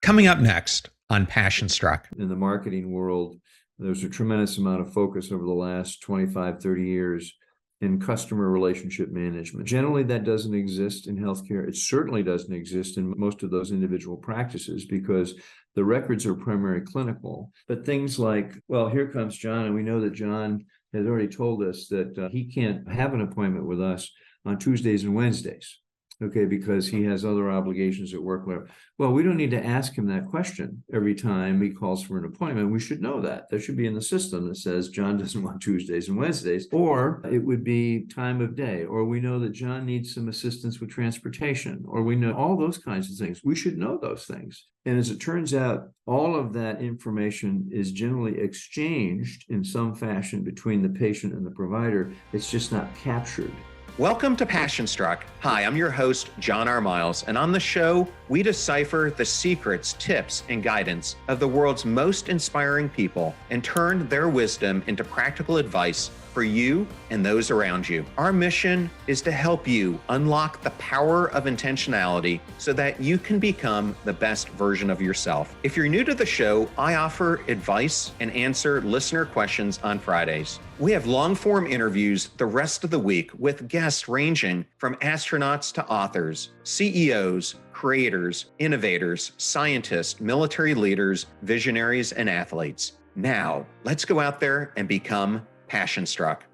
Coming up next on Passion Struck. In the marketing world, there's a tremendous amount of focus over the last 25, 30 years in customer relationship management. Generally, that doesn't exist in healthcare. It certainly doesn't exist in most of those individual practices because the records are primarily clinical. But things like, well, here comes John, and we know that John has already told us that he can't have an appointment with us on Tuesdays and Wednesdays. Okay, because he has other obligations at work, whatever. Well, we don't need to ask him that question every time he calls for an appointment. We should know that. That should be in the system that says John doesn't want Tuesdays and Wednesdays, or it would be time of day, or we know that John needs some assistance with transportation, or we know all those kinds of things. We should know those things. And as it turns out, all of that information is generally exchanged in some fashion between the patient and the provider. It's just not captured. Welcome to Passion Struck. Hi, I'm your host, John R. Miles, and on the show, we decipher the secrets, tips, and guidance of the world's most inspiring people and turn their wisdom into practical advice for you and those around you. Our mission is to help you unlock the power of intentionality so that you can become the best version of yourself. If you're new to the show, I offer advice and answer listener questions on Fridays. We have long-form interviews the rest of the week with guests ranging from astronauts to authors, CEOs, creators, innovators, scientists, military leaders, visionaries, and athletes. Now, let's go out there and become Passion Struck.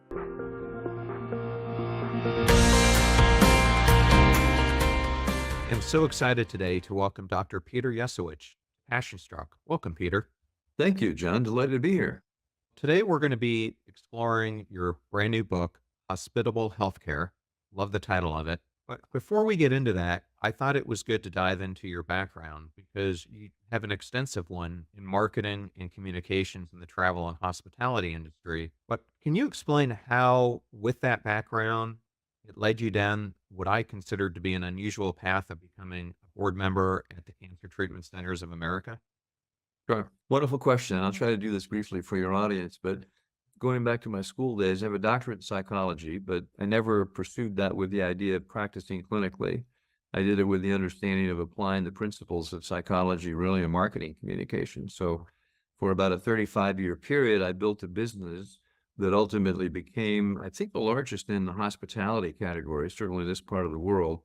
I'm so excited today to welcome Dr. Peter Yesawich, Passion Struck. Welcome, Peter. Thank you, John. Delighted to be here. Today, we're going to be exploring your brand new book, Hospitable Healthcare. Love the title of it. But before we get into that, I thought it was good to dive into your background because you have an extensive one in marketing and communications in the travel and hospitality industry. But can you explain how, with that background, it led you down what I considered to be an unusual path of becoming a board member at the Cancer Treatment Centers of America? Sure. Wonderful question. I'll try to do this briefly for your audience, but going back to my school days, I have a doctorate in psychology, but I never pursued that with the idea of practicing clinically. I did it with the understanding of applying the principles of psychology really in marketing communication. So for about a 35-year period, I built a business that ultimately became, I think, the largest in the hospitality category, certainly this part of the world,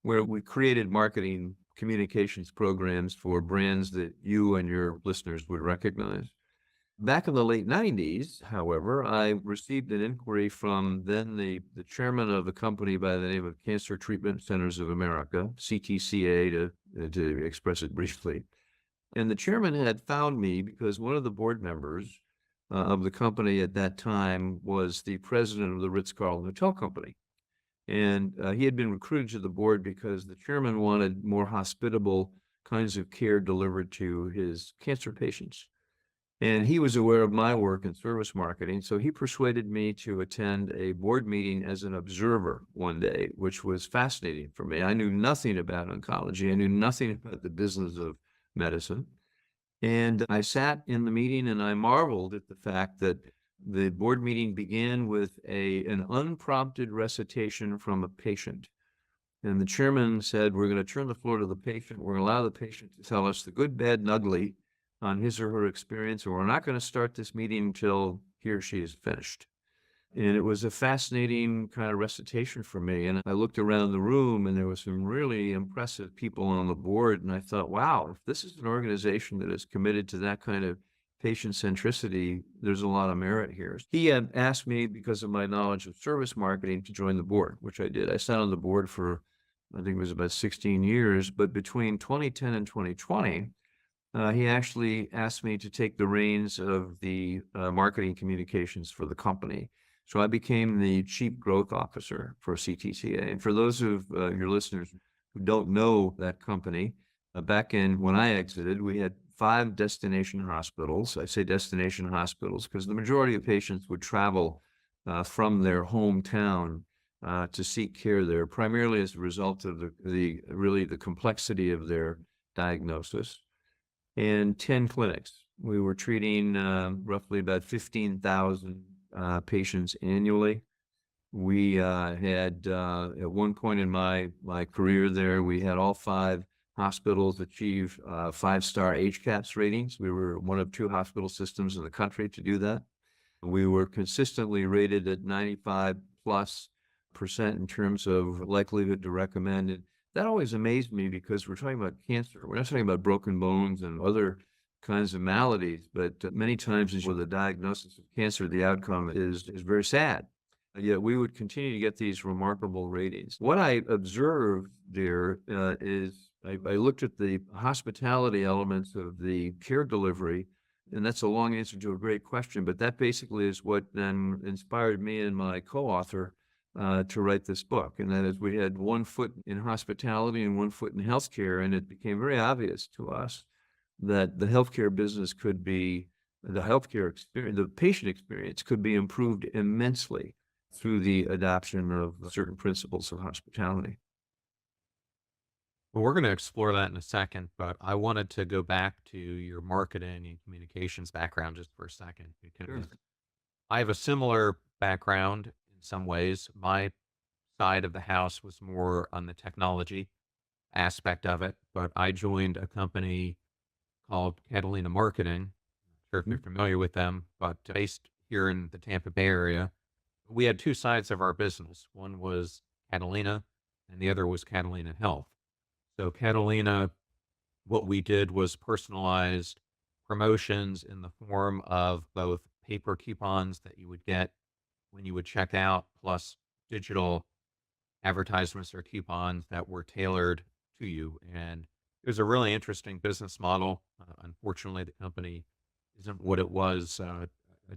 where we created marketing communications programs for brands that you and your listeners would recognize. Back in the late 90s, however, I received an inquiry from then the chairman of the company by the name of Cancer Treatment Centers of America, CTCA to express it briefly. And the chairman had found me because one of the board members of the company at that time was the president of the Ritz-Carlton Hotel Company. And he had been recruited to the board because the chairman wanted more hospitable kinds of care delivered to his cancer patients. And he was aware of my work in service marketing, so he persuaded me to attend a board meeting as an observer one day, which was fascinating for me. I knew nothing about oncology. I knew nothing about the business of medicine. And I sat in the meeting and I marveled at the fact that the board meeting began with an unprompted recitation from a patient. And the chairman said, we're going to turn the floor to the patient. We're going to allow the patient to tell us the good, bad, and ugly on his or her experience, and we're not going to start this meeting until he or she is finished. And it was a fascinating kind of recitation for me. And I looked around the room and there were some really impressive people on the board. And I thought, wow, if this is an organization that is committed to that kind of patient centricity, there's a lot of merit here. He had asked me, because of my knowledge of service marketing, to join the board, which I did. I sat on the board for, I think it was about 16 years, but between 2010 and 2020, he actually asked me to take the reins of the marketing communications for the company. So I became the Chief Growth Officer for CTCA. And for those of your listeners who don't know that company, back in when I exited, we had 5 destination hospitals. I say destination hospitals because the majority of patients would travel from their hometown to seek care there, primarily as a result of the complexity of their diagnosis. And 10 clinics. We were treating roughly about 15,000 patients annually. We had, at one point in my career there, we had all 5 hospitals achieve 5-star HCAHPS ratings. We were one of 2 hospital systems in the country to do that. We were consistently rated at 95+% in terms of likelihood to recommend. And that always amazed me because we're talking about cancer. We're not talking about broken bones and other kinds of maladies, but many times with the diagnosis of cancer, the outcome is very sad. And yet we would continue to get these remarkable ratings. What I observed there is I looked at the hospitality elements of the care delivery, and that's a long answer to a great question, but that basically is what then inspired me and my co-author to write this book. And that is, we had one foot in hospitality and one foot in healthcare, and it became very obvious to us that the healthcare business could be, the healthcare experience, the patient experience could be improved immensely through the adoption of certain principles of hospitality. Well, we're going to explore that in a second, but I wanted to go back to your marketing and communications background just for a second, because Sure. I have a similar background in some ways. My side of the house was more on the technology aspect of it, but I joined a company called Catalina Marketing. Not sure if you're familiar with them, but based here in the Tampa Bay area. We had 2 sides of our business. One was Catalina and the other was Catalina Health. So Catalina, what we did was personalized promotions in the form of both paper coupons that you would get when you would check out, plus digital advertisements or coupons that were tailored to you. And it was a really interesting business model. Unfortunately, the company isn't what it was a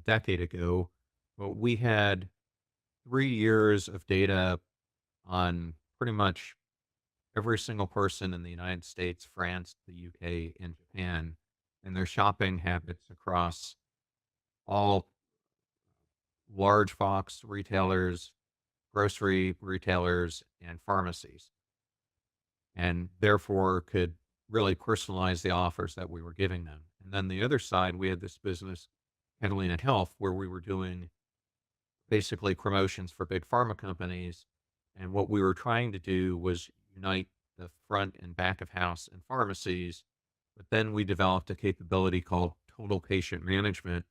decade ago, but we had 3 years of data on pretty much every single person in the United States, France, the UK, and Japan, and their shopping habits across all large box retailers, grocery retailers, and pharmacies, and therefore could really personalize the offers that we were giving them. And then the other side, we had this business, Catalina Health, where we were doing basically promotions for big pharma companies. And what we were trying to do was unite the front and back of house and pharmacies. But then we developed a capability called total patient management,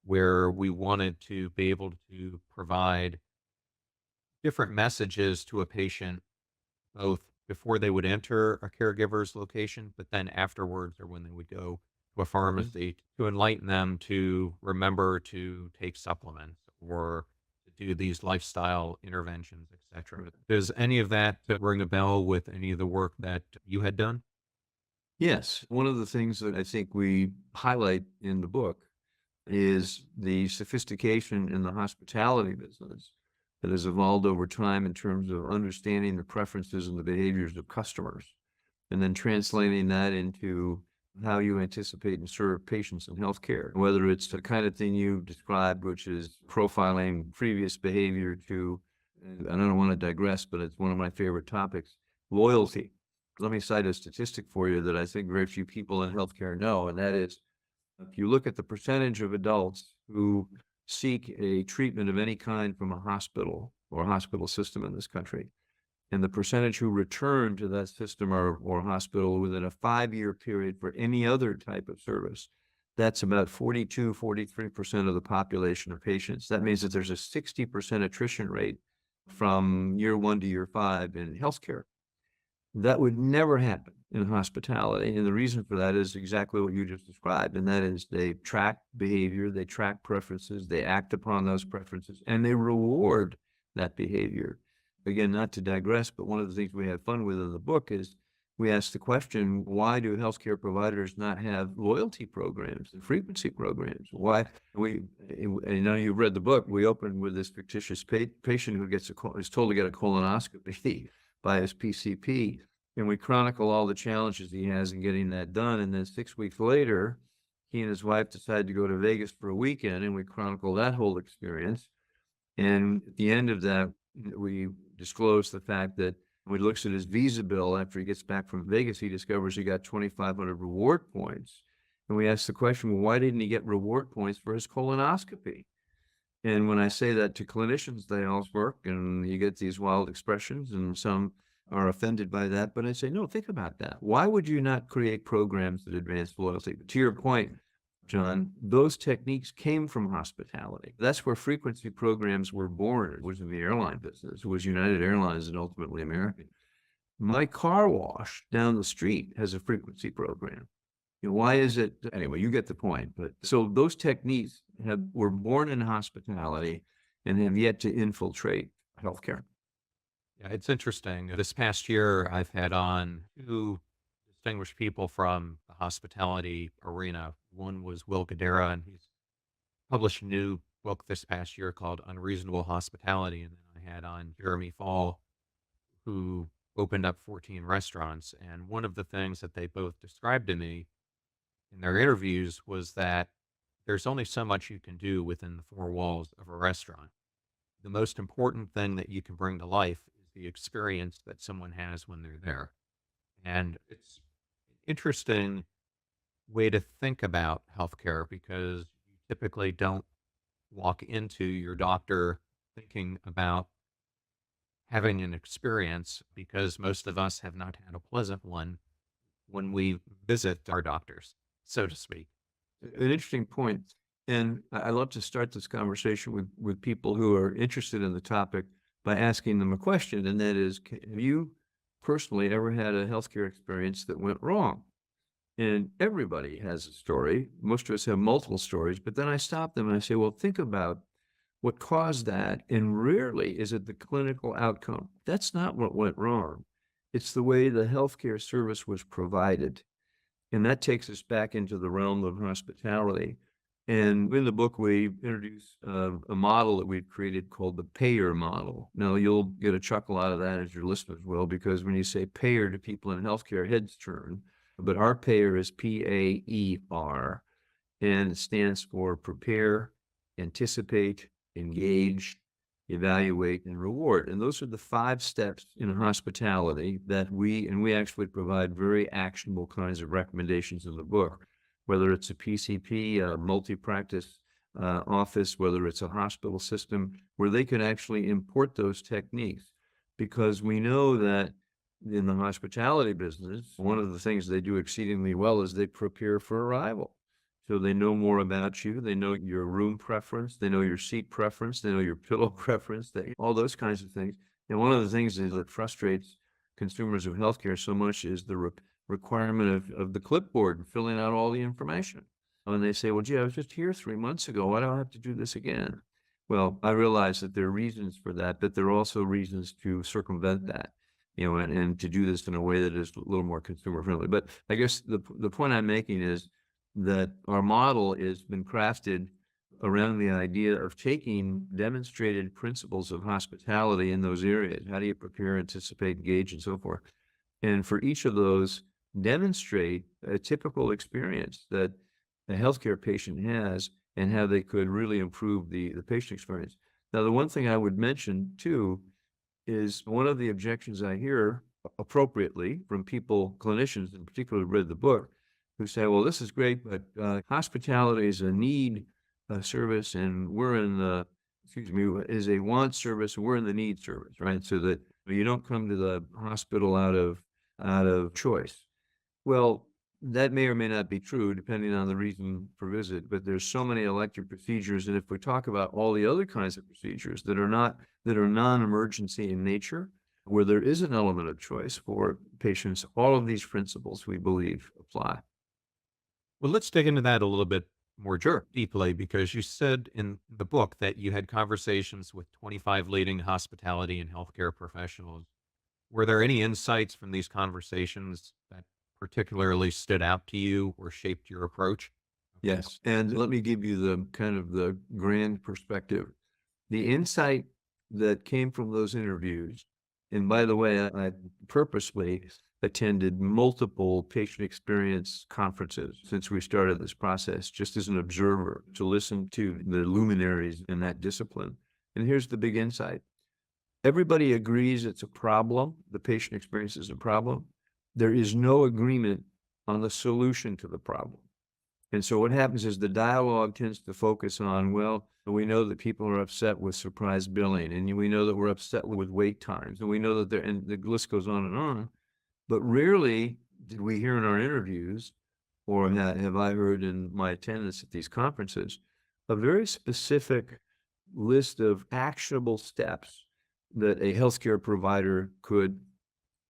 where we wanted to be able to provide different messages to a patient, both before they would enter a caregiver's location, but then afterwards, or when they would go to a pharmacy, to enlighten them to remember to take supplements or to do these lifestyle interventions, etc. Does any of that ring a bell with any of the work that you had done? Yes. One of the things that I think we highlight in the book is the sophistication in the hospitality business that has evolved over time in terms of understanding the preferences and the behaviors of customers, and then translating that into how you anticipate and serve patients in healthcare, whether it's the kind of thing you described, which is profiling previous behavior, to, and I don't want to digress, but it's one of my favorite topics, loyalty. Let me cite a statistic for you that I think very few people in healthcare know, and that is, if you look at the percentage of adults who seek a treatment of any kind from a hospital or hospital system in this country, and the percentage who return to that system or hospital within a 5-year period for any other type of service, that's about 42-43% of the population of patients. That means that there's a 60% attrition rate from year 1 to year 5 in healthcare. That would never happen in hospitality. And the reason for that is exactly what you just described. And that is, they track behavior, they track preferences, they act upon those preferences, and they reward that behavior. Again, not to digress, but one of the things we had fun with in the book is we asked the question, why do healthcare providers not have loyalty programs and frequency programs? Why? And now you've read the book, we opened with this fictitious patient who is told to get a colonoscopy by his PCP. And we chronicle all the challenges he has in getting that done. And then 6 weeks later, he and his wife decided to go to Vegas for a weekend, and we chronicle that whole experience. And at the end of that, we disclosed the fact that when he looks at his Visa bill after he gets back from Vegas, he discovers he got 2,500 reward points. And we asked the question, well, why didn't he get reward points for his colonoscopy? And when I say that to clinicians, they all smirk, and you get these wild expressions, and some are offended by that. But I say, no, think about that. Why would you not create programs that advance loyalty? To your point, John, those techniques came from hospitality. That's where frequency programs were born. It was in the airline business. It was United Airlines and ultimately American. My car wash down the street has a frequency program. Why is it? Anyway, you get the point. But so those techniques were born in hospitality and have yet to infiltrate healthcare. Yeah, it's interesting. This past year, I've had on two distinguished people from the hospitality arena. One was Will Guidara, and he's published a new book this past year called Unreasonable Hospitality. And then I had on Jeremy Fall, who opened up 14 restaurants. And one of the things that they both described to me in their interviews was that there's only so much you can do within the four walls of a restaurant. The most important thing that you can bring to life is the experience that someone has when they're there. And it's an interesting way to think about healthcare because you typically don't walk into your doctor thinking about having an experience because most of us have not had a pleasant one when we visit our doctors, so to speak. An interesting point. And I love to start this conversation with people who are interested in the topic by asking them a question. And that is, have you personally ever had a healthcare experience that went wrong? And everybody has a story. Most of us have multiple stories. But then I stop them and I say, well, think about what caused that. And rarely is it the clinical outcome. That's not what went wrong. It's the way the healthcare service was provided. And that takes us back into the realm of hospitality. And in the book, we introduce a model that we've created called the PAER model. Now, you'll get a chuckle out of that, as your listeners will, because when you say PAER to people in healthcare, heads turn. But our PAER is PAER, and it stands for prepare, anticipate, engage, evaluate, and reward. And those are the 5 steps in hospitality that we actually provide very actionable kinds of recommendations in the book, whether it's a PCP, a multi-practice office, whether it's a hospital system, where they can actually import those techniques. Because we know that in the hospitality business, one of the things they do exceedingly well is they prepare for arrival. So they know more about you. They know your room preference. They know your seat preference. They know your pillow preference, all those kinds of things. And one of the things that frustrates consumers of healthcare so much is the requirement of the clipboard and filling out all the information. And they say, well, gee, I was just here 3 months ago. Why do I have to do this again? Well, I realize that there are reasons for that, but there are also reasons to circumvent that, and to do this in a way that is a little more consumer friendly. But I guess the point I'm making is that our model has been crafted around the idea of taking demonstrated principles of hospitality in those areas. How do you prepare, anticipate, engage, and so forth? And for each of those, demonstrate a typical experience that a healthcare patient has and how they could really improve the patient experience. Now, the one thing I would mention too is one of the objections I hear appropriately from people, clinicians in particular, who read the book, who say, well, this is great, but hospitality is a need service and we're in the, is a want service and we're in the need service, right? So that you don't come to the hospital out of choice. Well, that may or may not be true depending on the reason for visit, but there's so many elective procedures. And if we talk about all the other kinds of procedures that are non-emergency in nature, where there is an element of choice for patients, all of these principles we believe apply. Well, let's dig into that a little bit more deeply, because you said in the book that you had conversations with 25 leading hospitality and healthcare professionals. Were there any insights from these conversations that particularly stood out to you or shaped your approach? Yes. And let me give you the kind of the grand perspective. The insight that came from those interviews, and by the way, I purposely attended multiple patient experience conferences since we started this process, just as an observer, to listen to the luminaries in that discipline. And here's the big insight. Everybody agrees it's a problem. The patient experience is a problem. There is no agreement on the solution to the problem. And so what happens is the dialogue tends to focus on, well, we know that people are upset with surprise billing, and we know that we're upset with wait times, and we know that and the list goes on and on. But rarely did we hear in our interviews, or have I heard in my attendance at these conferences, a very specific list of actionable steps that a healthcare provider could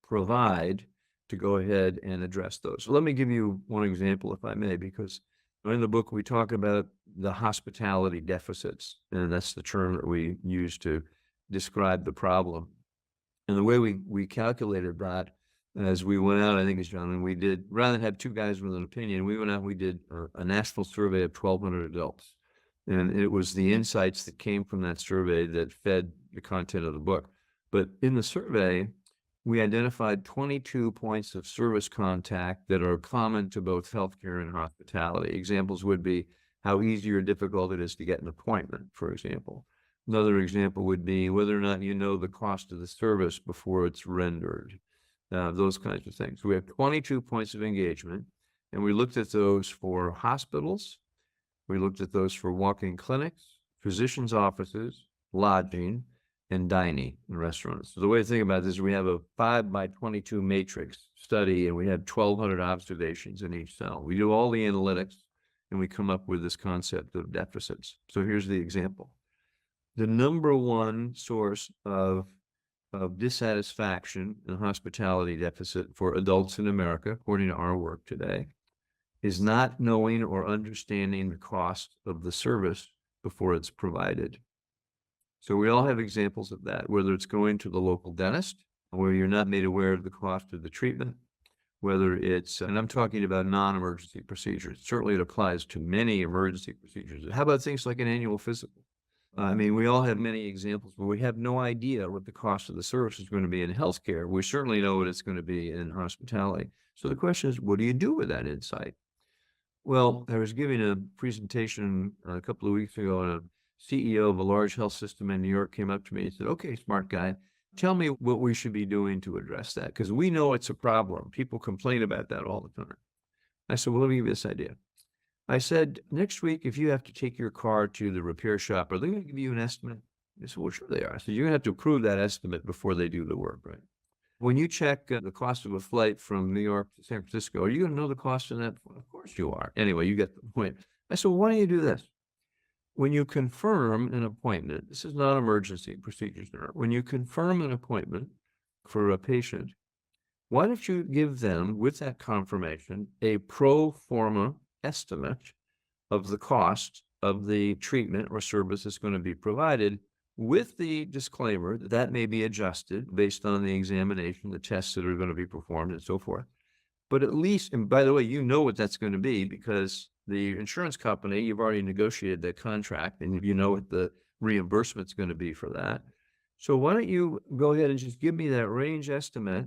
provide to go ahead and address those. So let me give you one example, if I may, because in the book we talk about the hospitality deficits, and that's the term that we use to describe the problem. And the way we calculated that as we went out, I think, as John, and we did, rather than have two guys with an opinion, we went out and we did a national survey of 1,200 adults. And it was the insights that came from that survey that fed the content of the book. But in the survey, we identified 22 points of service contact that are common to both healthcare and hospitality. Examples would be how easy or difficult it is to get an appointment, for example. Another example would be whether or not you know the cost of the service before it's rendered, those kinds of things. We have 22 points of engagement, and we looked at those for hospitals. We looked at those for walk-in clinics, physicians' offices, lodging, and dining in restaurants. So the way to think about this is we have a 5 by 22 matrix study, and we have 1,200 observations in each cell. We do all the analytics, and we come up with this concept of deficits. So here's the example. The number one source of dissatisfaction and hospitality deficit for adults in America, according to our work today, is not knowing or understanding the cost of the service before it's provided. So we all have examples of that, whether it's going to the local dentist, where you're not made aware of the cost of the treatment, whether it's, and I'm talking about non-emergency procedures. Certainly it applies to many emergency procedures. How about things like an annual physical? I mean, we all have many examples where we have no idea what the cost of the service is going to be in healthcare. We certainly know what it's going to be in hospitality. So the question is, what do you do with that insight? Well, I was giving a presentation a couple of weeks ago, and a CEO of a large health system in New York came up to me and said, okay, smart guy, tell me what we should be doing to address that, because we know it's a problem. People complain about that all the time. I said, well, let me give you this idea. I said, next week, if you have to take your car to the repair shop, are they going to give you an estimate? He said, well, sure they are. So you're going to have to approve that estimate before they do the work, right? When you check the cost of a flight from New York to San Francisco, are you going to know the cost of that? Well, of course you are. Anyway, you get the point. I said, well, why don't you do this? When you confirm an appointment, this is not emergency procedures. When you confirm an appointment for a patient, why don't you give them, with that confirmation, a pro forma estimate of the cost of the treatment or service that's going to be provided, with the disclaimer that that may be adjusted based on the examination, the tests that are going to be performed, and so forth. But at least, and by the way, you know what that's going to be, because the insurance company, you've already negotiated that contract, and you know what the reimbursement's going to be for that. So why don't you go ahead and just give me that range estimate?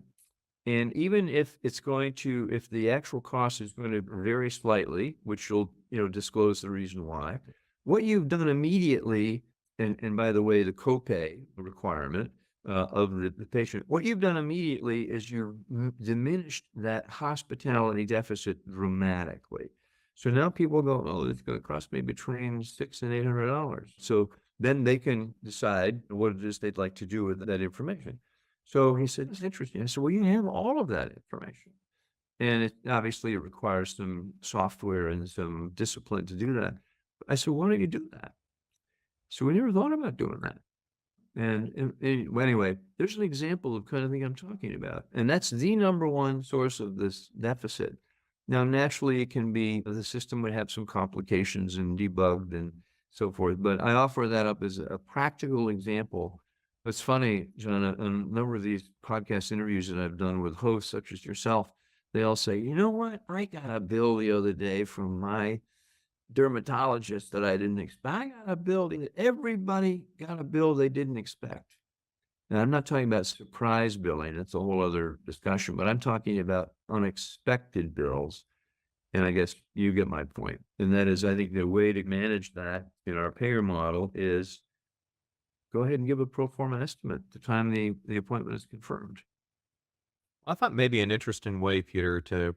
And even if it's going to, if the actual cost is going to vary slightly, which you'll, disclose the reason why, what you've done immediately, and by the way, the copay requirement of the patient, what you've done immediately is you've diminished that hospitality deficit dramatically. So now people go, oh, it's going to cost me between $600 and $800. So then they can decide what it is they'd like to do with that information. So he said, it's interesting. I said, well, you have all of that information. And it obviously requires some software and some discipline to do that. I said, why don't you do that? So we never thought about doing that. And anyway, there's an example of kind of thing I'm talking about. And that's the number one source of this deficit. Now, naturally, it can be, the system would have some complications and debugged and so forth. But I offer that up as a practical example. It's funny, John, a number of these podcast interviews that I've done with hosts such as yourself, they all say, you know what, I got a bill the other day from my dermatologist that I didn't expect. I got a bill. Everybody got a bill they didn't expect. Now, I'm not talking about surprise billing. That's a whole other discussion, but I'm talking about unexpected bills. And I guess you get my point. And that is, I think the way to manage that in our PAER model is go ahead and give a pro forma estimate the time the appointment is confirmed. I thought maybe an interesting way, Peter, to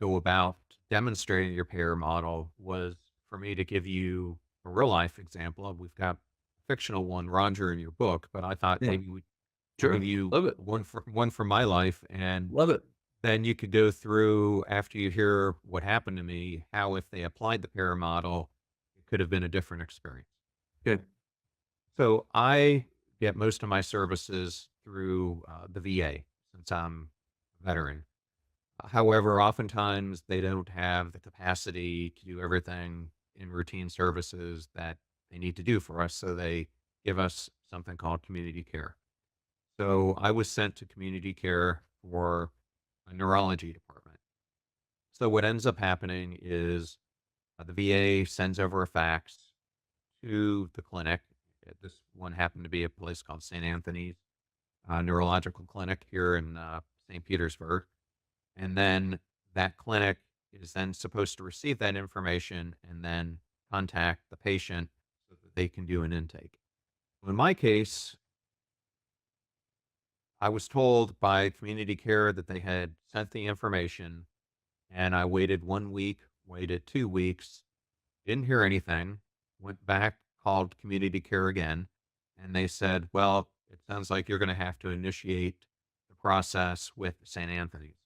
go about demonstrating your PAER model was for me to give you a real life example. We've got a fictional one, Roger, in your book, but I thought Yeah. maybe I'll Sure. give you Love it. one from my life, and Love it. then you could go through after you hear what happened to me, how if they applied the PAER model, it could have been a different experience. Okay. So I get most of my services through the VA since I'm a veteran. However, oftentimes they don't have the capacity to do everything in routine services that they need to do for us. So they give us something called community care. So I was sent to community care for a neurology department. So what ends up happening is the VA sends over a fax to the clinic. This one happened to be a place called St. Anthony's Neurological Clinic here in St. Petersburg. And then that clinic is then supposed to receive that information and then contact the patient so that they can do an intake. In my case, I was told by community care that they had sent the information, and I waited 1 week, waited 2 weeks, didn't hear anything, went back, called community care again, and they said, well, it sounds like you're going to have to initiate the process with St. Anthony's.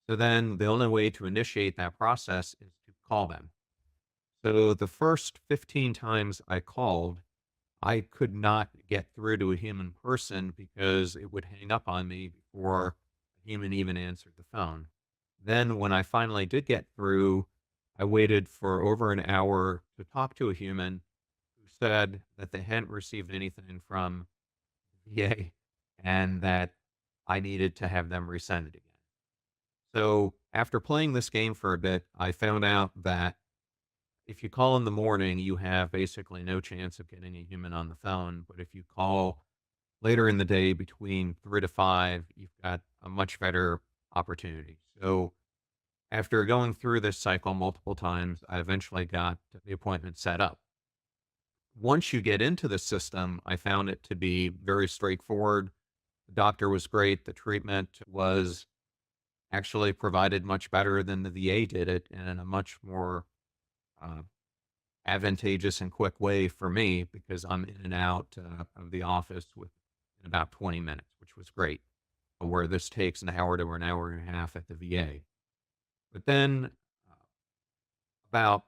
So then the only way to initiate that process is to call them. So the first 15 times I called, I could not get through to a human person because it would hang up on me before a human even answered the phone. Then when I finally did get through, I waited for over an hour to talk to a human who said that they hadn't received anything from VA and that I needed to have them resend it again. So after playing this game for a bit, I found out that if you call in the morning, you have basically no chance of getting a human on the phone. But if you call later in the day between 3 to 5, you've got a much better opportunity. So after going through this cycle multiple times, I eventually got the appointment set up. Once you get into the system, I found it to be very straightforward. The doctor was great. The treatment was actually provided much better than the VA did it, and in a much more uh, advantageous and quick way for me because I'm in and out of the office in about 20 minutes, which was great. Where this takes an hour to an hour and a half at the VA. But then about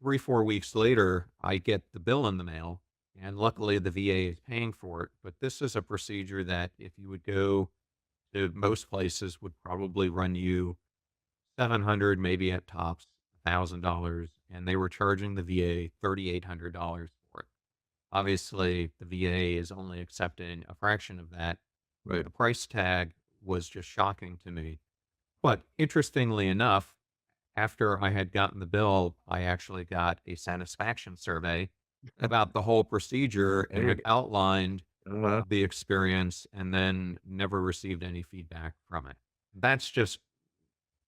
3, 4 weeks later, I get the bill in the mail, and luckily the VA is paying for it. But this is a procedure that if you would go to most places would probably run you 700, maybe at tops, $1,000, and they were charging the VA $3,800 for it. Obviously, the VA is only accepting a fraction of that. Right. The price tag was just shocking to me. But interestingly enough, after I had gotten the bill, I actually got a satisfaction survey about the whole procedure, and it outlined the experience and then never received any feedback from it. That's just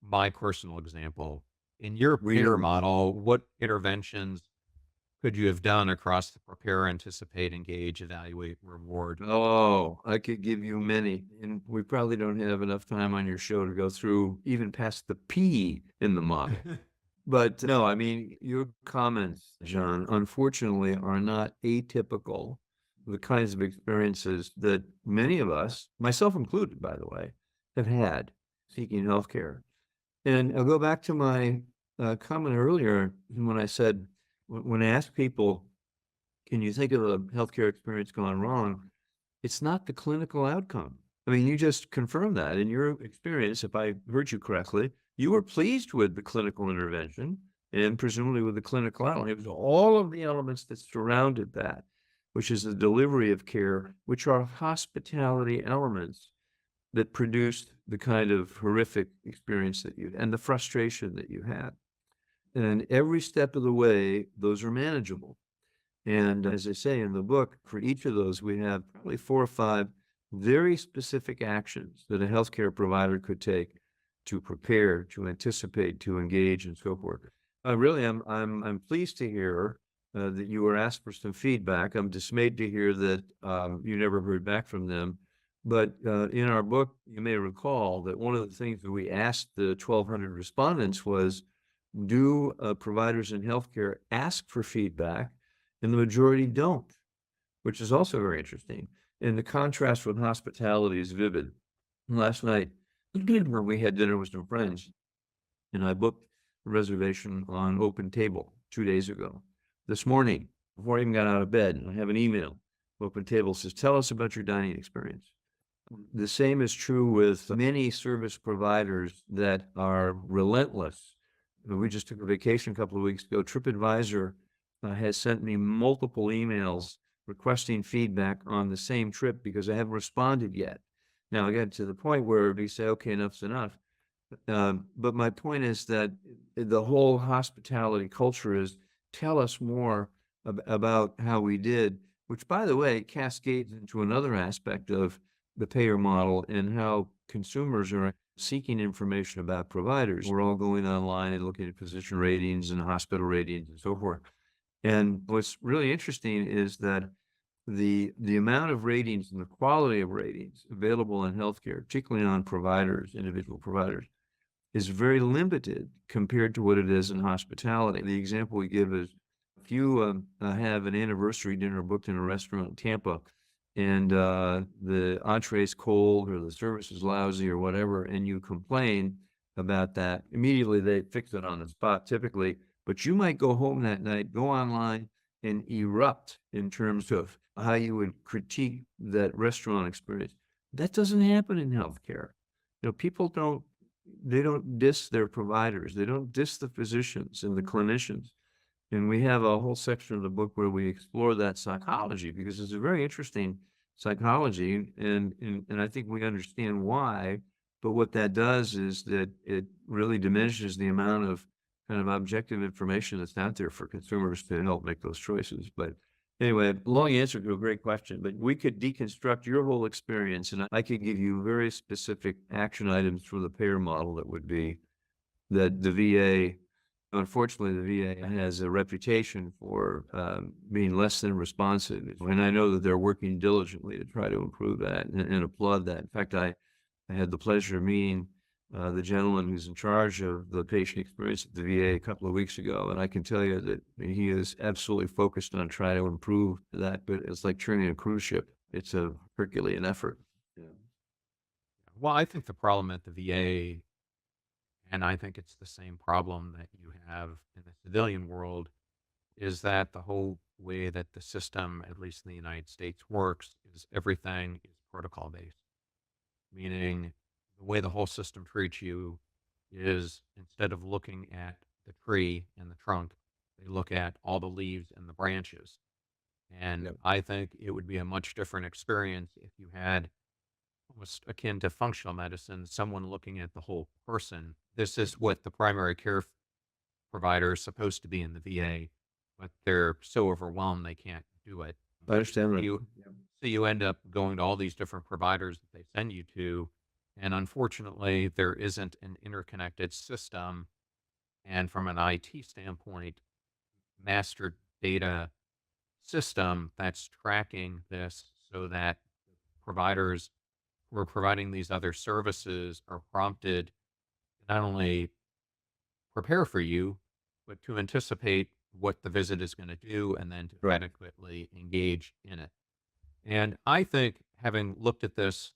my personal example. In your PAER model, what interventions could you have done across the prepare, anticipate, engage, evaluate, reward? Oh, I could give you many, and we probably don't have enough time on your show to go through even past the P in the model. But no, I mean, your comments, John, unfortunately are not atypical of the kinds of experiences that many of us, myself included, by the way, have had seeking healthcare. And I'll go back to my comment earlier when I said, when I ask people, can you think of a healthcare experience gone wrong? It's not the clinical outcome. I mean, you just confirmed that in your experience, if I heard you correctly, you were pleased with the clinical intervention and presumably with the clinical outcome. It was all of the elements that surrounded that, which is the delivery of care, which are hospitality elements that produced the kind of horrific experience that you and the frustration that you had. And every step of the way, those are manageable. And as I say in the book, for each of those, we have probably 4 or 5 very specific actions that a healthcare provider could take to prepare, to anticipate, to engage, and so forth. Really, I'm pleased to hear that you were asked for some feedback. I'm dismayed to hear that you never heard back from them. But in our book, you may recall that one of the things that we asked the 1,200 respondents was, do providers in healthcare ask for feedback? And the majority don't, which is also very interesting. And the contrast with hospitality is vivid. Last night, when we had dinner with some friends, and I booked a reservation on OpenTable 2 days ago. This morning, before I even got out of bed, I have an email. OpenTable says, tell us about your dining experience. The same is true with many service providers that are relentless. We just took a vacation a couple of weeks ago. TripAdvisor has sent me multiple emails requesting feedback on the same trip because I haven't responded yet. Now I got to the point where we say, okay, enough's enough. But my point is that the whole hospitality culture is tell us more about how we did, which, by the way, cascades into another aspect of the PAER model and how consumers are seeking information about providers. We're all going online and looking at physician ratings and hospital ratings and so forth. And what's really interesting is that the amount of ratings and the quality of ratings available in healthcare, particularly on providers, individual providers, is very limited compared to what it is in hospitality. The example we give is if you have an anniversary dinner booked in a restaurant in Tampa and the entree is cold or the service is lousy or whatever, and you complain about that, immediately they fix it on the spot typically, but you might go home that night, go online and erupt in terms of how you would critique that restaurant experience. That doesn't happen in healthcare. People don't diss their providers. They don't diss the physicians and the clinicians. And we have a whole section of the book where we explore that psychology because it's a very interesting psychology. And I think we understand why. But what that does is that it really diminishes the amount of kind of objective information that's out there for consumers to help make those choices. But anyway, long answer to a great question, but we could deconstruct your whole experience and I could give you very specific action items for the PAER model that would be that the VA, unfortunately, the VA has a reputation for being less than responsive. And I know that they're working diligently to try to improve that and applaud that. In fact, I had the pleasure of meeting the gentleman who's in charge of the patient experience at the VA a couple of weeks ago. And I can tell you that he is absolutely focused on trying to improve that, but it's like turning a cruise ship. It's a Herculean effort. Yeah. Well, I think the problem at the VA, and I think it's the same problem that you have in the civilian world, is that the whole way that the system, at least in the United States, works is everything is protocol based, meaning the way the whole system treats you is instead of looking at the tree and the trunk, they look at all the leaves and the branches. And Yep. I think it would be a much different experience if you had almost akin to functional medicine, someone looking at the whole person. This is what the primary care provider is supposed to be in the VA, but they're so overwhelmed they can't do it. I understand that. So you end up going to all these different providers that they send you to, and unfortunately, there isn't an interconnected system. And from an IT standpoint, master data system that's tracking this so that providers who are providing these other services are prompted to not only prepare for you, but to anticipate what the visit is going to do and then to Right. adequately engage in it. And I think having looked at this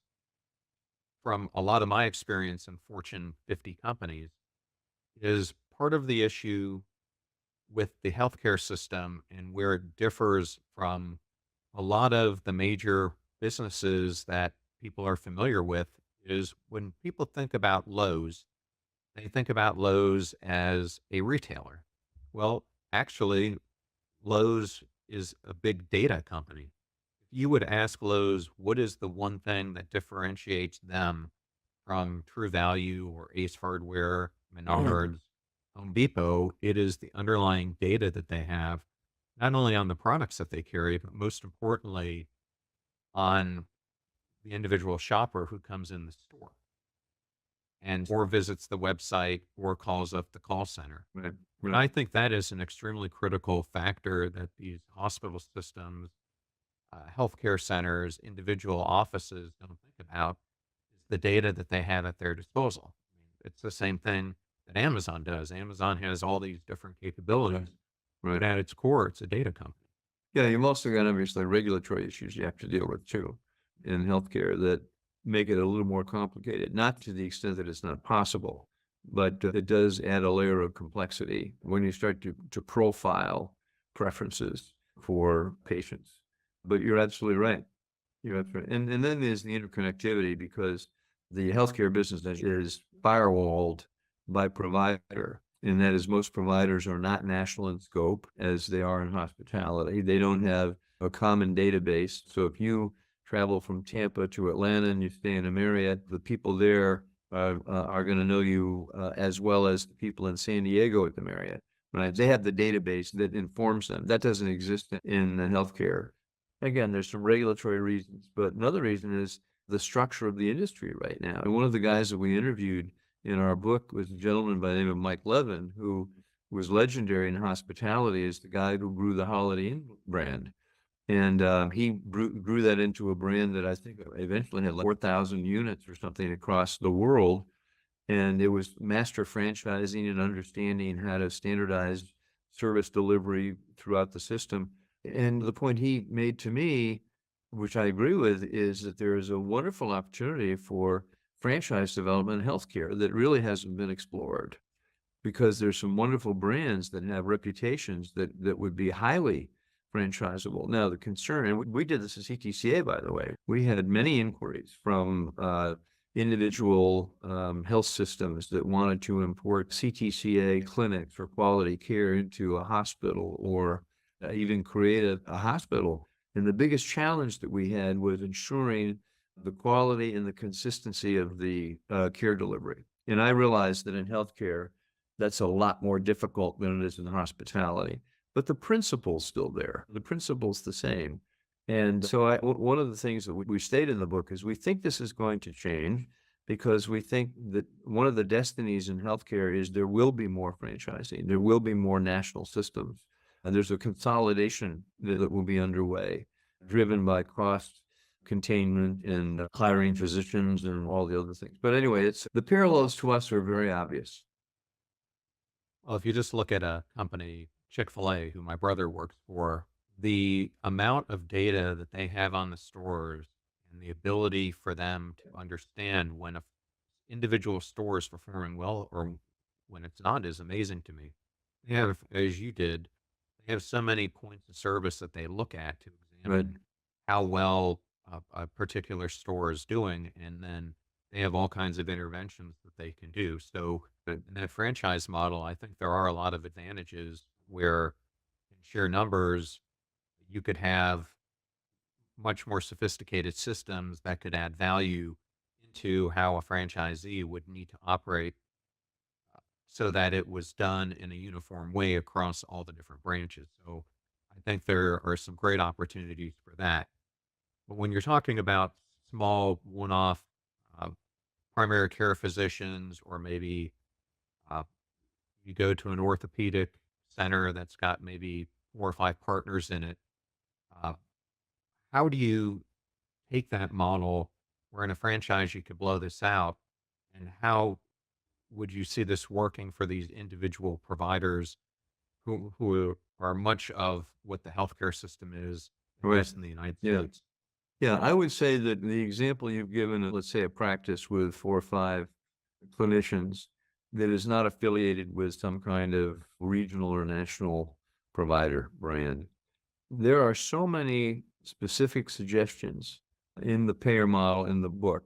from a lot of my experience in Fortune 50 companies is part of the issue with the healthcare system and where it differs from a lot of the major businesses that people are familiar with is when people think about Lowe's, they think about Lowe's as a retailer. Well, actually, Lowe's is a big data company. If you would ask Lowe's, what is the one thing that differentiates them from True Value or Ace Hardware, Menards, Home Depot, it is the underlying data that they have, not only on the products that they carry, but most importantly, on the individual shopper who comes in the store and or visits the website or calls up the call center. Right. And Right. I think that is an extremely critical factor that these hospital systems healthcare centers, individual offices don't think about is the data that they have at their disposal. I mean, it's the same thing that Amazon does. Amazon has all these different capabilities, Right. but at its core, it's a data company. Yeah, you've also got obviously regulatory issues you have to deal with too in healthcare that make it a little more complicated, not to the extent that it's not possible, but it does add a layer of complexity when you start to profile preferences for patients. But you're absolutely right. You're absolutely right. And then there's the interconnectivity because the healthcare business is firewalled by provider. And that is most providers are not national in scope as they are in hospitality. They don't have a common database. So if you travel from Tampa to Atlanta and you stay in a Marriott, the people there are going to know you as well as the people in San Diego at the Marriott. Right? They have the database that informs them. That doesn't exist in the healthcare. Again, there's some regulatory reasons, but another reason is the structure of the industry right now. And one of the guys that we interviewed in our book was a gentleman by the name of Mike Levin, who was legendary in hospitality as the guy who grew the Holiday Inn brand. And he grew that into a brand that I think eventually had like 4,000 units or something across the world. And it was master franchising and understanding how to standardize service delivery throughout the system. And the point he made to me, which I agree with, is that there is a wonderful opportunity for franchise development in healthcare that really hasn't been explored because there's some wonderful brands that have reputations that would be highly franchisable. Now, the concern, and we did this at CTCA, by the way, we had many inquiries from individual health systems that wanted to import CTCA clinics for quality care into a hospital or even create a hospital. And the biggest challenge that we had was ensuring the quality and the consistency of the care delivery. And I realized that in healthcare, that's a lot more difficult than it is in hospitality. But the principle's still there. The principle's the same. And so one of the things that we state in the book is we think this is going to change because we think that one of the destinies in healthcare is there will be more franchising. There will be more national systems. And there's a consolidation that will be underway, driven by cost containment and hiring physicians and all the other things. But anyway, the parallels to us are very obvious. Well, if you just look at a company, Chick-fil-A, who my brother works for, the amount of data that they have on the stores and the ability for them to understand when a individual store is performing well or when it's not is amazing to me. They have, as you did, they have so many points of service that they look at to examine how well a particular store is doing, and then they have all kinds of interventions that they can do. So in that franchise model, I think there are a lot of advantages where in sheer numbers, you could have much more sophisticated systems that could add value into how a franchisee would need to operate so that it was done in a uniform way across all the different branches. So I think there are some great opportunities for that. But when you're talking about small one-off uh, primary care physicians, or maybe you go to an orthopedic center that's got maybe 4 or 5 partners in it, uh, how do you take that model where in a franchise you could blow this out, and how would you see this working for these individual providers who are much of what the healthcare system is, at Right. least in the United Yeah. States? Yeah, I would say that the example you've given, let's say a practice with 4 or 5 clinicians that is not affiliated with some kind of regional or national provider brand. There are so many specific suggestions in the PAER model in the book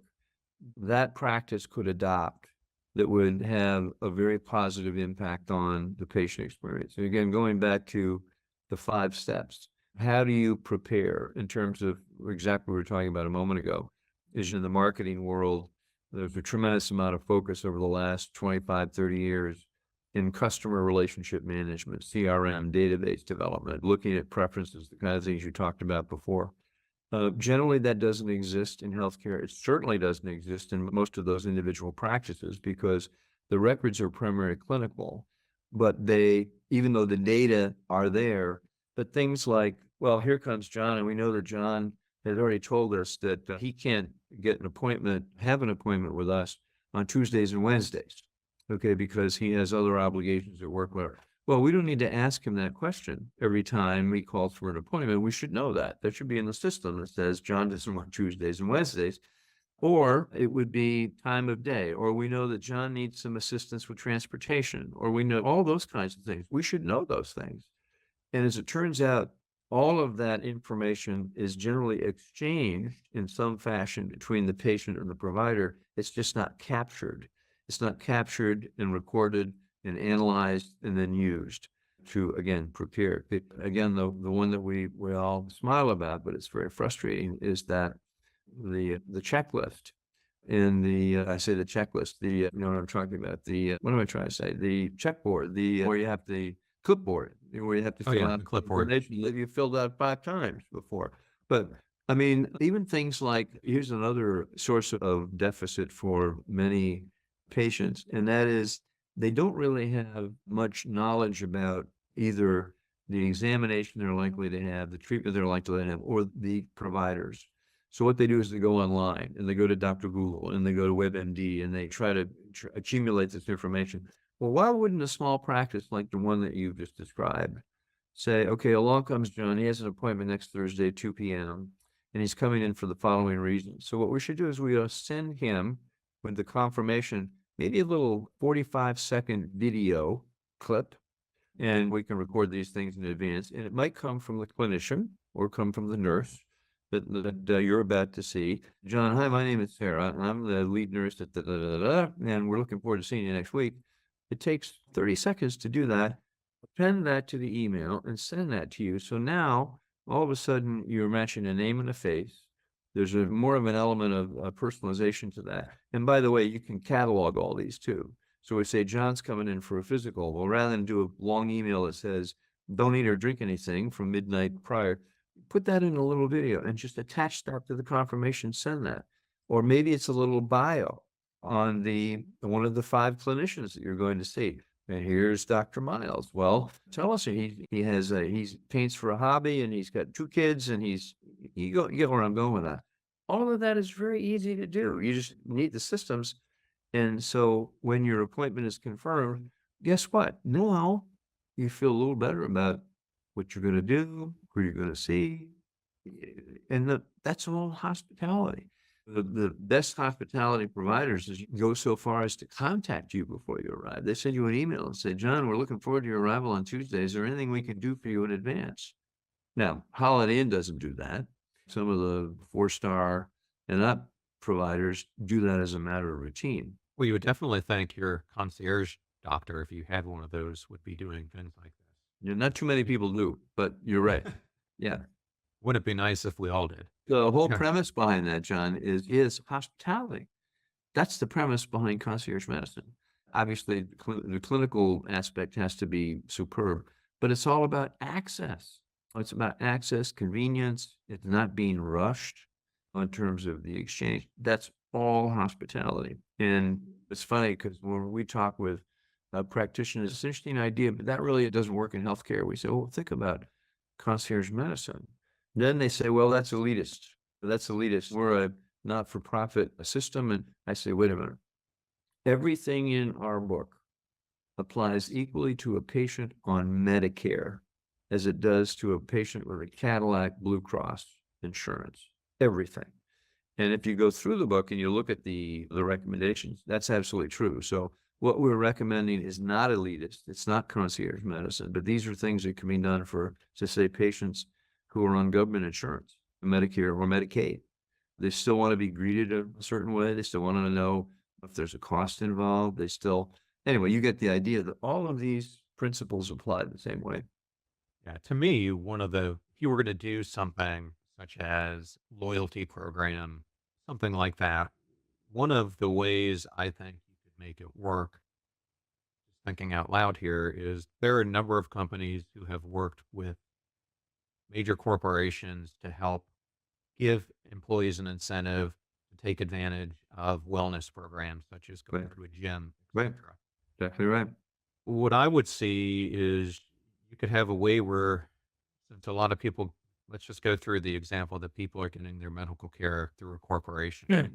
that practice could adopt that would have a very positive impact on the patient experience. And again, going back to the 5 steps, how do you prepare in terms of exactly what we were talking about a moment ago? Is in the marketing world, there's a tremendous amount of focus over the last 25, 30 years in customer relationship management, CRM, database development, looking at preferences, the kind of things you talked about before. Generally, that doesn't exist in healthcare. It certainly doesn't exist in most of those individual practices because the records are primarily clinical, but even though the data are there, but things like well, here comes John, and we know that John has already told us that he can't have an appointment with us on Tuesdays and Wednesdays, okay, because he has other obligations at work. Well, we don't need to ask him that question every time he calls for an appointment. We should know that. That should be in the system that says John doesn't want Tuesdays and Wednesdays. Or it would be time of day, or we know that John needs some assistance with transportation, or we know all those kinds of things. We should know those things. And as it turns out, all of that information is generally exchanged in some fashion between the patient and the provider. It's just not captured. It's not captured and recorded and analyzed and then used to, again, prepare. Again, the one that we all smile about, but it's very frustrating, is that the checklist in I say the checklist, you know what I'm talking about, what am I trying to say? The checkboard, where you have the clipboard, where you have to fill out the clipboard. information that you filled out 5 times before. But I mean, even things like, here's another source of deficit for many patients, and that is they don't really have much knowledge about either the examination they're likely to have, the treatment they're likely to have, or the providers. So what they do is they go online and they go to Dr. Google and they go to WebMD and they try to accumulate this information. Well, why wouldn't a small practice like the one that you've just described say, okay, along comes John, he has an appointment next Thursday at 2 p.m. and he's coming in for the following reasons. So what we should do is we send him with the confirmation, maybe a little 45-second video clip, and we can record these things in advance. And it might come from the clinician or come from the nurse that you're about to see. John, hi, my name is Sarah. I'm the lead nurse at and we're looking forward to seeing you next week. It takes 30 seconds to do that. Append that to the email and send that to you. So now, all of a sudden, you're matching a name and a face. There's more of an element of personalization to that. And by the way, you can catalog all these too. So we say, John's coming in for a physical. Well, rather than do a long email that says, don't eat or drink anything from midnight prior, put that in a little video and just attach that to the confirmation, send that. Or maybe it's a little bio on one of the 5 clinicians that you're going to see. And here's Dr. Miles. Well, tell us he paints for a hobby and he's got 2 kids and you get where I'm going with that. All of that is very easy to do. You just need the systems. And so when your appointment is confirmed, guess what? Now you feel a little better about what you're going to do, who you're going to see. And that's all hospitality. The best hospitality providers is go so far as to contact you before you arrive. They send you an email and say, John, we're looking forward to your arrival on Tuesday. Is there anything we can do for you in advance? Now, Holiday Inn doesn't do that. Some of the 4-star and up providers do that as a matter of routine. Well, you would definitely think your concierge doctor, if you had one of those, would be doing things like this. Yeah, not too many people do, but you're right. Yeah. Wouldn't it be nice if we all did? The whole premise behind that, John, is hospitality. That's the premise behind concierge medicine. Obviously, the clinical aspect has to be superb, but it's all about access. It's about access, convenience. It's not being rushed in terms of the exchange. That's all hospitality. And it's funny because when we talk with practitioners, it's an interesting idea, but that really doesn't work in healthcare. We say, well, think about concierge medicine. Then they say, well, that's elitist. That's elitist. We're a not-for-profit system. And I say, wait a minute. Everything in our book applies equally to a patient on Medicare as it does to a patient with a Cadillac Blue Cross insurance. Everything. And if you go through the book and you look at the recommendations, that's absolutely true. So what we're recommending is not elitist. It's not concierge medicine, but these are things that can be done for, to say, patients who are on government insurance, Medicare or Medicaid. They still want to be greeted a certain way. They still want to know if there's a cost involved. Anyway, you get the idea that all of these principles apply the same way. Yeah, to me, if you were going to do something such as loyalty program, something like that, one of the ways I think you could make it work, just thinking out loud here, is there are a number of companies who have worked with major corporations to help give employees an incentive to take advantage of wellness programs, such as going to a gym, Right. etc. Exactly right. What I would see is you could have a way where, since a lot of people let's just go through the example that people are getting their medical care through a corporation. Yeah.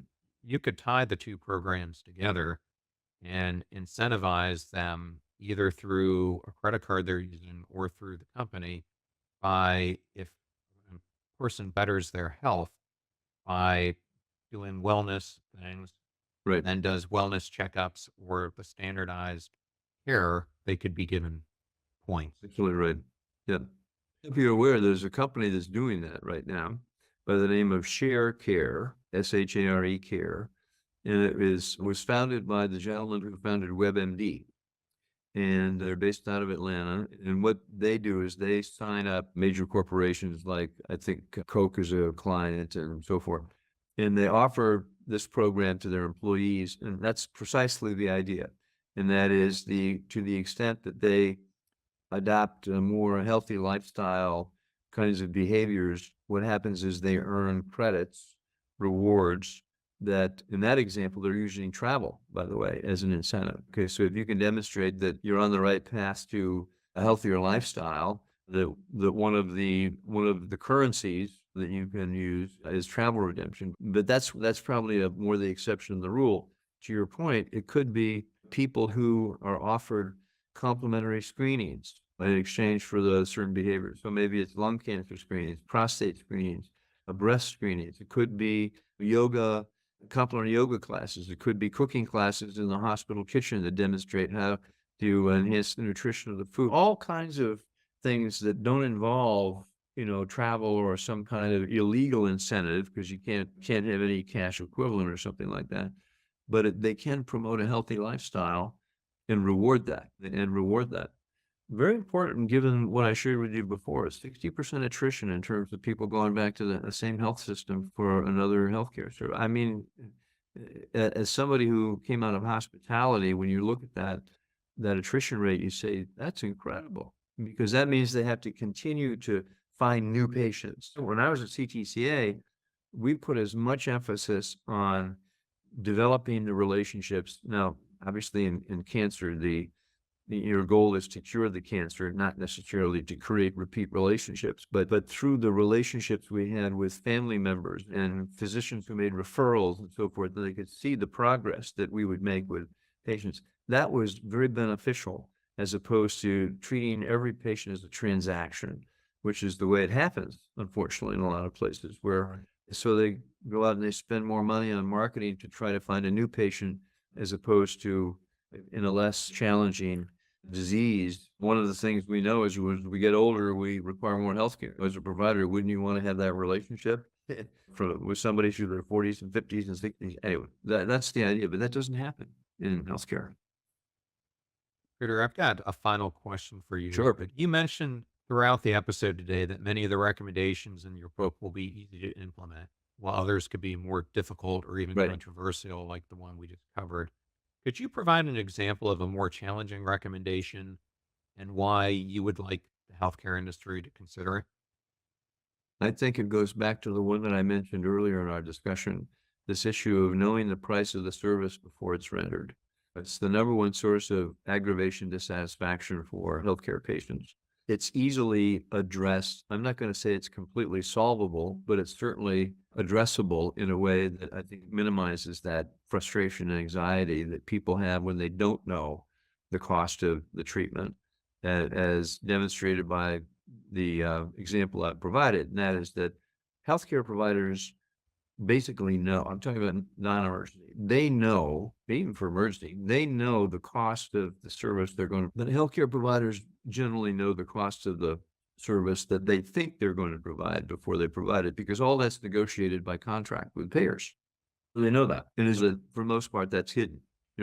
You could tie the two programs together and incentivize them either through a credit card they're using or through the company by if a person betters their health by doing wellness things Right. and does wellness checkups or the standardized care, they could be given points. Absolutely right. Yeah. If you're aware, there's a company that's doing that right now by the name of Share Care, SHARE Care. And it was founded by the gentleman who founded WebMD. And they're based out of Atlanta. And what they do is they sign up major corporations like, I think Coke is a client and so forth. And they offer this program to their employees. And that's precisely the idea. And that is to the extent that they adopt a more healthy lifestyle kinds of behaviors, what happens is they earn credits, rewards that, in that example, they're using travel, by the way, as an incentive. Okay, so if you can demonstrate that you're on the right path to a healthier lifestyle, that one of the currencies that you can use is travel redemption. But that's probably more the exception than the rule. To your point, it could be people who are offered complimentary screenings in exchange for the certain behaviors. So maybe it's lung cancer screenings, prostate screenings, breast screenings. It could be yoga, complimentary yoga classes. It could be cooking classes in the hospital kitchen that demonstrate how to enhance the nutrition of the food. All kinds of things that don't involve, travel or some kind of illegal incentive, because you can't have any cash equivalent or something like that. But they can promote a healthy lifestyle and reward that. Very important, given what I shared with you before, 60% attrition in terms of people going back to the same health system for another healthcare service. I mean, as somebody who came out of hospitality, when you look at that attrition rate, you say, that's incredible, because that means they have to continue to find new patients. When I was at CTCA, we put as much emphasis on developing the relationships. Now, obviously in cancer, your goal is to cure the cancer, not necessarily to create repeat relationships, but through the relationships we had with family members and physicians who made referrals and so forth, they could see the progress that we would make with patients. That was very beneficial, as opposed to treating every patient as a transaction, which is the way it happens, unfortunately, in a lot of places where, so they go out and they spend more money on marketing to try to find a new patient, as opposed to in a less challenging disease. One of the things we know is when we get older, we require more healthcare. As a provider, wouldn't you want to have that relationship with somebody through their 40s and 50s and 60s? Anyway, that's the idea, but that doesn't happen in healthcare. Peter, I've got a final question for you. Sure. But you mentioned throughout the episode today that many of the recommendations in your book will be easy to implement, while others could be more difficult or even Right. controversial, like the one we just covered. Could you provide an example of a more challenging recommendation and why you would like the healthcare industry to consider it? I think it goes back to the one that I mentioned earlier in our discussion, this issue of knowing the price of the service before it's rendered. It's the number one source of aggravation dissatisfaction for healthcare patients. It's easily addressed. I'm not going to say it's completely solvable, but it's certainly addressable in a way that I think minimizes that frustration and anxiety that people have when they don't know the cost of the treatment, as demonstrated by the example I provided, and that is that healthcare providers basically know, I'm talking about non-emergency, they know, even for emergency, they know the cost of the service they're going to, the healthcare providers generally know the cost of the service that they think they're going to provide before they provide it, because all that's negotiated by contract with payers. They know that. And is that for the most part, that's hidden,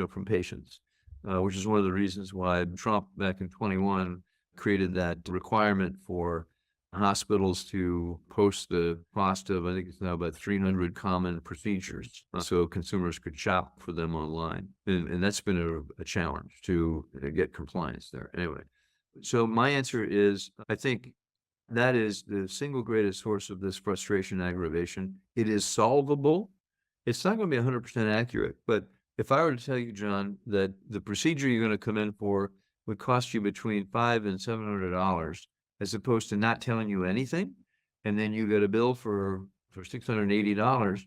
from patients, which is one of the reasons why Trump back in 21 created that requirement for hospitals to post the cost of, I think it's now about 300 common procedures, so consumers could shop for them online. And that's been a challenge to get compliance there. Anyway, so my answer is, I think that is the single greatest source of this frustration aggravation. It is solvable. It's not going to be 100% accurate, but if I were to tell you, John, that the procedure you're going to come in for would cost you between $500 and $700, as opposed to not telling you anything, and then you get a bill for $680.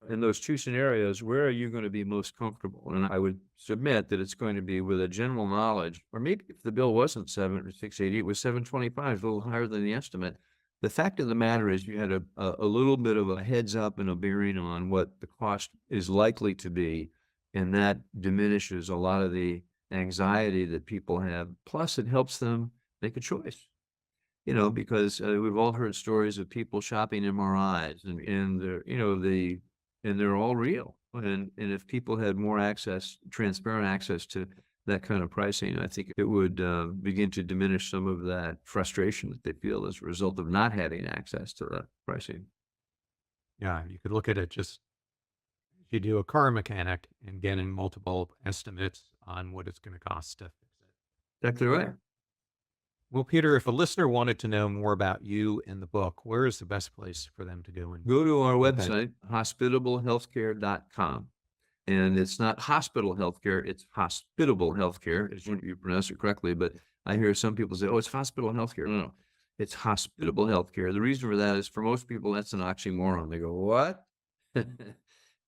In those two scenarios, where are you going to be most comfortable? And I would submit that it's going to be with a general knowledge, or maybe if the bill wasn't 680, it was 725, a little higher than the estimate. The fact of the matter is you had a little bit of a heads up and a bearing on what the cost is likely to be. And that diminishes a lot of the anxiety that people have. Plus, it helps them make a choice. Because we've all heard stories of people shopping MRIs and they're, and they're all real. And if people had more transparent access to that kind of pricing, I think it would begin to diminish some of that frustration that they feel as a result of not having access to that pricing. Yeah, you could look at it just you do a car mechanic and getting multiple estimates on what it's going to cost to fix it. Exactly right. Well, Peter, if a listener wanted to know more about you and the book, where is the best place for them to go? And go to our website, hospitablehealthcare.com. And it's not hospital healthcare, it's hospitable healthcare, as you pronounce it correctly. But I hear some people say, oh, it's hospital healthcare. No, it's hospitable healthcare. The reason for that is for most people, that's an oxymoron. They go, what?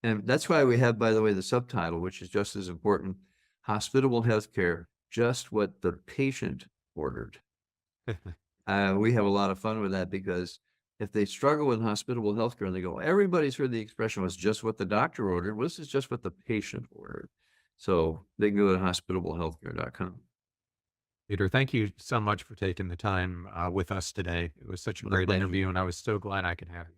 And that's why we have, by the way, the subtitle, which is just as important, hospitable healthcare, just what the patient ordered. We have a lot of fun with that because if they struggle with hospitable healthcare and they go, everybody's heard the expression was just what the doctor ordered. Well, this is just what the patient ordered. So they can go to hospitablehealthcare.com. Peter, thank you so much for taking the time with us today. It was such a great interview, and I was so glad I could have you.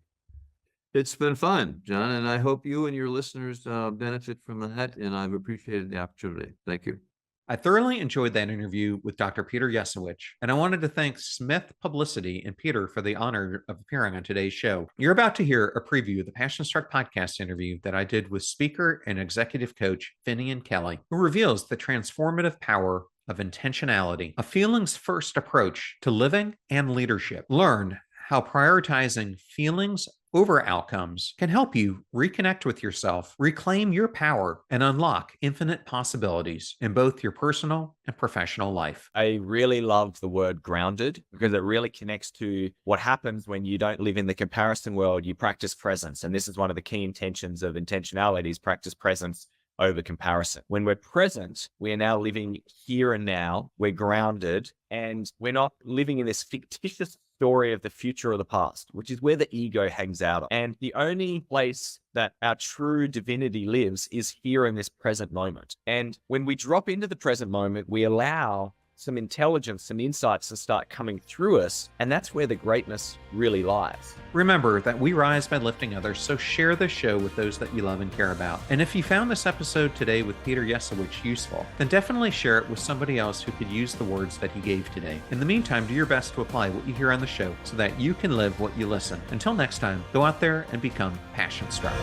It's been fun, John, and I hope you and your listeners benefit from that, and I've appreciated the opportunity. Thank you. I thoroughly enjoyed that interview with Dr. Peter Yesawich, and I wanted to thank Smith Publicity and Peter for the honor of appearing on today's show. You're about to hear a preview of the Passion Struck podcast interview that I did with speaker and executive coach Finian Kelly, who reveals the transformative power of intentionality, a feelings-first approach to living and leadership. Learn how prioritizing feelings over outcomes can help you reconnect with yourself, reclaim your power, and unlock infinite possibilities in both your personal and professional life. I really love the word grounded because it really connects to what happens when you don't live in the comparison world, you practice presence. And this is one of the key intentions of intentionality is practice presence over comparison. When we're present, we are now living here and now, we're grounded, and we're not living in this fictitious story of the future or the past, which is where the ego hangs out. And the only place that our true divinity lives is here in this present moment. And when we drop into the present moment, we allow some intelligence, some insights to start coming through us. And that's where the greatness really lies. Remember that we rise by lifting others, so share this show with those that you love and care about. And if you found this episode today with Peter Yesawich useful, then definitely share it with somebody else who could use the words that he gave today. In the meantime, do your best to apply what you hear on the show so that you can live what you listen. Until next time, go out there and become passion struck.